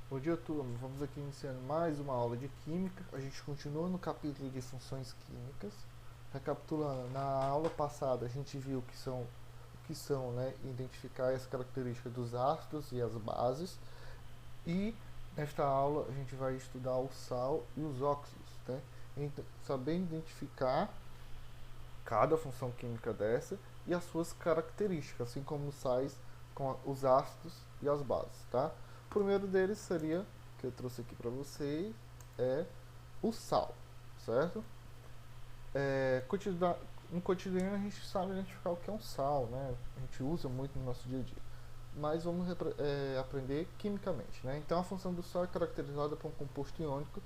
Bom dia, turma. Vamos aqui iniciando mais uma aula de Química. A gente continua no capítulo de funções químicas. Recapitulando, na aula passada a gente viu que são, né, identificar as características dos ácidos e as bases. E nesta aula a gente vai estudar o sal e os óxidos, né? Então, saber identificar cada função química dessa e as suas características, assim como os sais com os ácidos e as bases, tá? O primeiro deles seria, que eu trouxe aqui para vocês, é o sal, certo? No cotidiano a gente sabe identificar o que é um sal, né? A gente usa muito no nosso dia a dia. Mas vamos aprender quimicamente, né? Então a função do sal é caracterizada por um composto iônico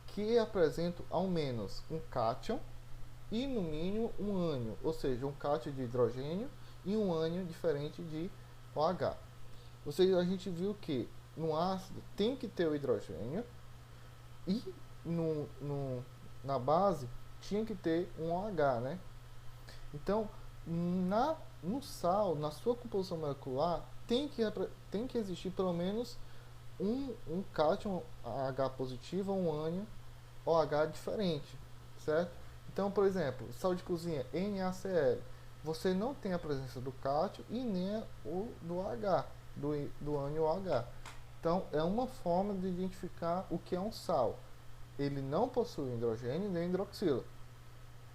que apresenta ao menos um cátion e no mínimo um ânion, ou seja, um cátion de hidrogênio e um ânion diferente de OH. Ou seja, a gente viu que no ácido tem que ter o hidrogênio e no, no, na base tinha que ter um OH, né? Então, no sal, na sua composição molecular, tem que existir pelo menos um cátion H positivo ou um ânion OH diferente, certo? Então, por exemplo, sal de cozinha NaCl, você não tem a presença do cátion e nem o do OH, do ânion OH. Então, é uma forma de identificar o que é um sal. Ele não possui hidrogênio nem hidroxila,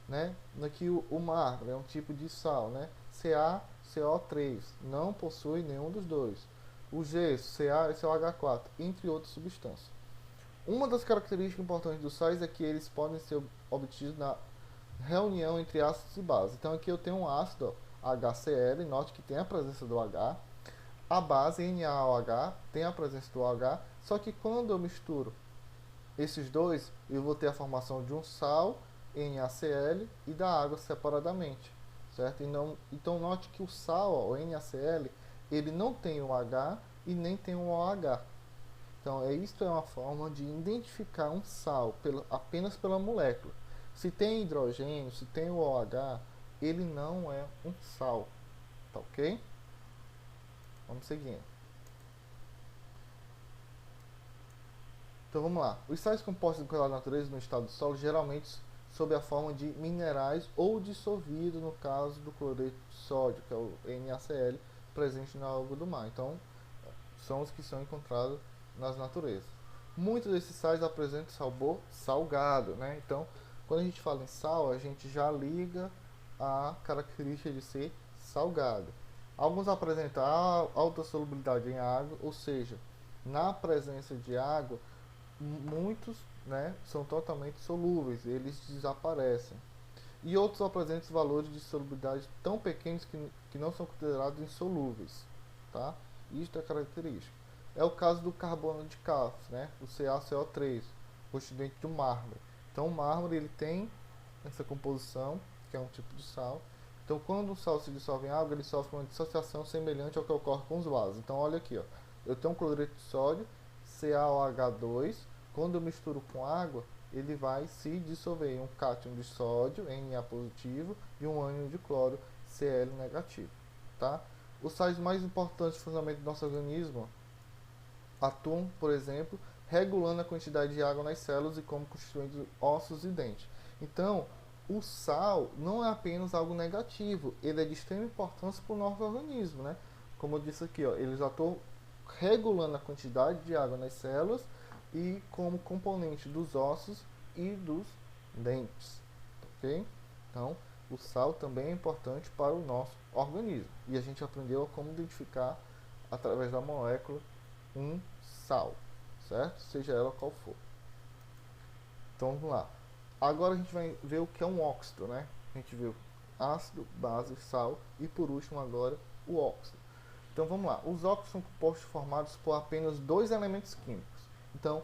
né? Aqui o mármore é um tipo de sal, né? CaCO3 não possui nenhum dos dois. O gesso, Ca e COH4, entre outras substâncias. Uma das características importantes dos sais é que eles podem ser obtidos na reunião entre ácidos e bases. Então aqui eu tenho um ácido HCl, note que tem a presença do H. A base NaOH tem a presença do OH, só que quando eu misturo esses dois, eu vou ter a formação de um sal NaCl e da água separadamente, certo? Então note que o sal, o NaCl, ele não tem um H e nem tem um OH. Então, isto é uma forma de identificar um sal apenas pela molécula. Se tem hidrogênio, se tem o OH, ele não é um sal, tá ok? Vamos seguindo. Então vamos lá. Os sais compostos pela natureza no estado do solo geralmente sob a forma de minerais ou dissolvidos, no caso do cloreto de sódio, que é o NaCl, presente na água do mar. Então, são os que são encontrados nas naturezas. Muitos desses sais apresentam sabor salgado, né? Então, quando a gente fala em sal, a gente já liga a característica de ser salgado. Alguns apresentam alta solubilidade em água, ou seja, na presença de água, muitos, né, são totalmente solúveis, eles desaparecem. E outros apresentam valores de solubilidade tão pequenos que não são considerados insolúveis, tá? Isto é característico. É o caso do carbono de cálcio, né? O CaCO3, constituinte do mármore. Então o mármore ele tem essa composição, que é um tipo de sal. Então quando o sal se dissolve em água, ele sofre uma dissociação semelhante ao que ocorre com os vasos. Então olha aqui, ó. Eu tenho um cloreto de sódio, CaOH2, quando eu misturo com água, ele vai se dissolver em um cátion de sódio, Na positivo, e um ânion de cloro, Cl negativo, tá? Os sais mais importantes do funcionamento do nosso organismo atuam, por exemplo, regulando a quantidade de água nas células e como constituindo ossos e dentes. Então, o sal não é apenas algo negativo, ele é de extrema importância para o nosso organismo, né? Como eu disse aqui, ó, eles atuam regulando a quantidade de água nas células e como componente dos ossos e dos dentes, ok? Então, o sal também é importante para o nosso organismo. E a gente aprendeu como identificar, através da molécula, um sal, certo? Seja ela qual for. Então, vamos lá. Agora a gente vai ver o que é um óxido, né? A gente viu ácido, base, sal e por último agora o óxido. Então vamos lá. Os óxidos são compostos formados por apenas dois elementos químicos. Então,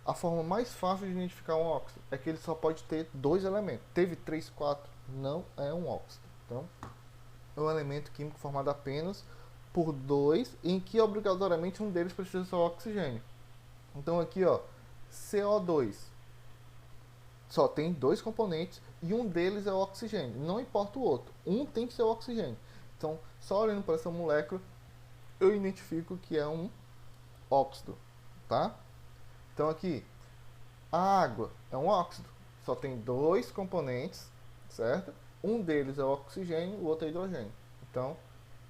a forma mais fácil de identificar um óxido é que ele só pode ter dois elementos. Teve três, quatro, não é um óxido. Então, é um elemento químico formado apenas por dois, em que obrigatoriamente um deles precisa ser o oxigênio. Então aqui, ó, CO2 só tem dois componentes e um deles é o oxigênio. Não importa o outro, um tem que ser o oxigênio. Então, só olhando para essa molécula, eu identifico que é um óxido, tá? Então aqui, a água é um óxido, só tem dois componentes, certo? Um deles é o oxigênio, o outro é hidrogênio. Então,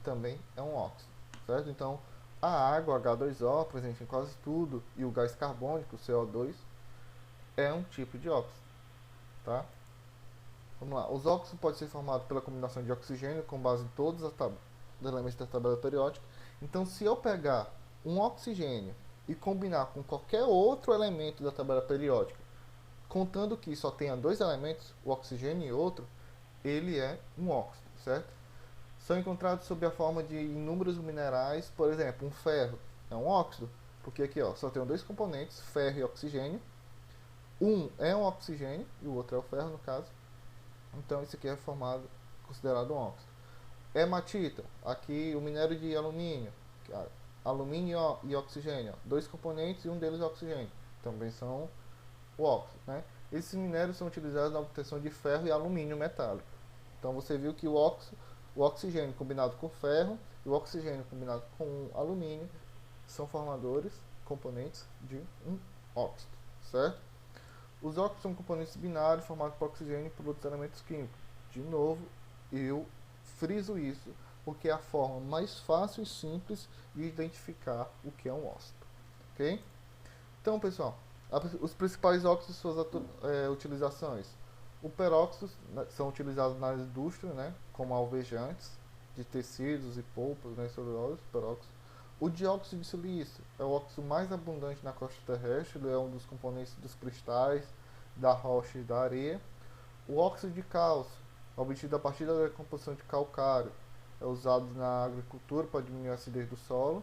também é um óxido, certo? Então, a água, H2O, presente em quase tudo, e o gás carbônico, CO2, é um tipo de óxido, tá? Vamos lá. Os óxidos podem ser formados pela combinação de oxigênio com base em todos os elementos da tabela periódica. Então, se eu pegar um oxigênio e combinar com qualquer outro elemento da tabela periódica, contando que só tenha dois elementos, o oxigênio e outro, ele é um óxido, certo? São encontrados sob a forma de inúmeros minerais, por exemplo, um ferro é um óxido, porque aqui ó, só tem dois componentes, ferro e oxigênio. Um é um oxigênio e o outro é o ferro, no caso. Então isso aqui é formado, considerado um óxido. Hematita, aqui o minério de alumínio, alumínio e oxigênio, dois componentes e um deles é oxigênio, também são o óxido, né? Esses minérios são utilizados na obtenção de ferro e alumínio metálico. Então você viu que o oxigênio combinado com ferro e o oxigênio combinado com alumínio são formadores, componentes de um óxido, certo? Os óxidos são componentes binários formados por oxigênio e por outros elementos químicos. De novo, eu friso isso porque é a forma mais fácil e simples de identificar o que é um óxido, ok? Então, pessoal, os principais óxidos e suas utilizações. O peróxido são utilizados na indústria, né, como alvejantes de tecidos e polpas, né, celulose, peróxido. O dióxido de silício é o óxido mais abundante na crosta terrestre, ele é um dos componentes dos cristais, da rocha e da areia. O óxido de cálcio, obtido a partir da decomposição de calcário, é usado na agricultura para diminuir a acidez do solo.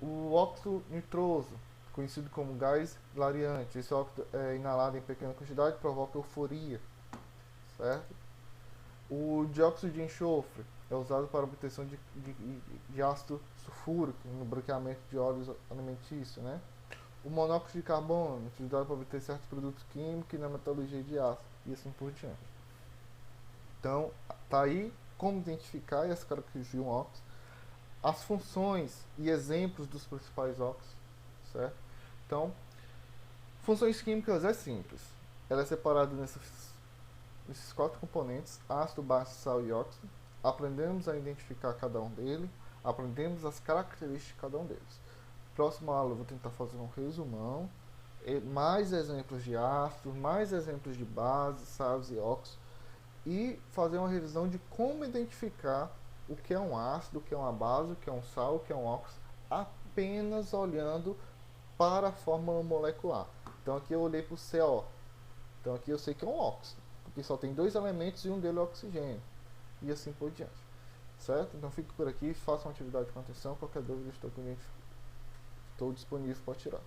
O óxido nitroso, conhecido como gás clareante, esse óxido é inalado em pequena quantidade e provoca euforia, certo? O dióxido de enxofre é usado para a obtenção de ácido sulfúrico no branqueamento de óleos alimentícios, né? O monóxido de carbono, utilizado para obter certos produtos químicos e na metalurgia de aço, e assim por diante. Então, tá aí como identificar as características de um óxido, as funções e exemplos dos principais óxidos, certo? Então, funções químicas é simples. Ela é separada nesses quatro componentes, ácido, base, sal e óxido. Aprendemos a identificar cada um deles, aprendemos as características de cada um deles. Próxima aula eu vou tentar fazer um resumão, mais exemplos de ácidos, mais exemplos de bases, sais e óxidos, e fazer uma revisão de como identificar o que é um ácido, o que é uma base, o que é um sal, o que é um óxido, apenas olhando para a fórmula molecular. Então aqui eu olhei para o CO. Então aqui eu sei que é um óxido, porque só tem dois elementos e um deles é oxigênio. E assim por diante. Certo? Então fique por aqui, faça uma atividade com atenção. Qualquer dúvida estou disponível para tirar.